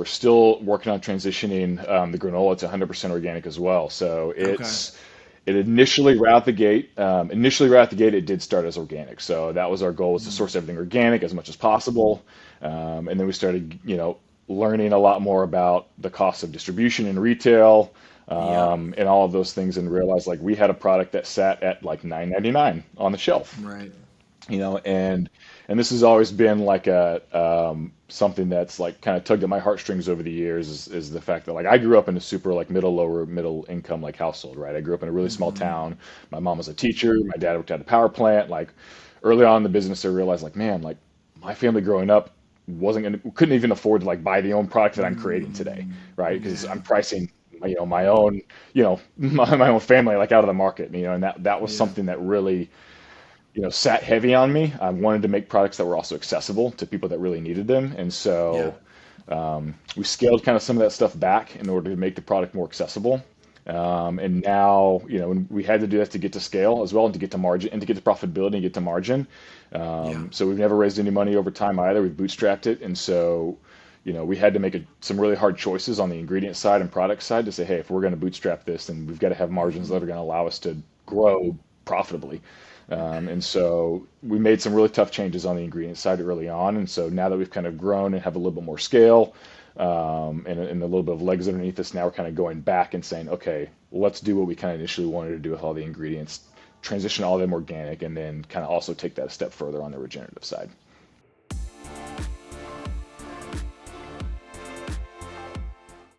we're still working on transitioning the granola to 100% organic as well. So Okay. it initially right out the gate, it did start as organic. So that was our goal, was to Mm. source everything organic as much as possible. And then we started, learning a lot more about the cost of distribution and retail, Yep. and all of those things, and realized like we had a product that sat at like 9.99 on the shelf, Right. and this has always been like a something that's like kind of tugged at my heartstrings over the years, is the fact that like I grew up in a super like lower middle income like household, right? I grew up in a really small Hmm. town. My mom was a teacher, my dad worked at a power plant. Like early on in the business, I realized like, man, like my family growing up couldn't even afford to like buy the own product that I'm creating today, Mm. right? Because Yeah. I'm pricing my own, my own family like out of the market, and that was Yeah. something that really sat heavy on me. I wanted to make products that were also accessible to people that really needed them. And Yeah. so we scaled kind of some of that stuff back in order to make the product more accessible. And now, we had to do that to get to scale as well, and to get to margin, and to get to profitability and get to margin. Yeah. So we've never raised any money over time either. We've bootstrapped it. And so, we had to make some really hard choices on the ingredient side and product side to say, hey, if we're going to bootstrap this, then we've got to have margins that Hmm. are going to allow us to grow profitably. And so we made some really tough changes on the ingredient side early on. And so now that we've kind of grown and have a little bit more scale, and a little bit of legs underneath us, now we're kind of going back and saying, okay, let's do what we kind of initially wanted to do with all the ingredients, transition all of them organic, and then kind of also take that a step further on the regenerative side.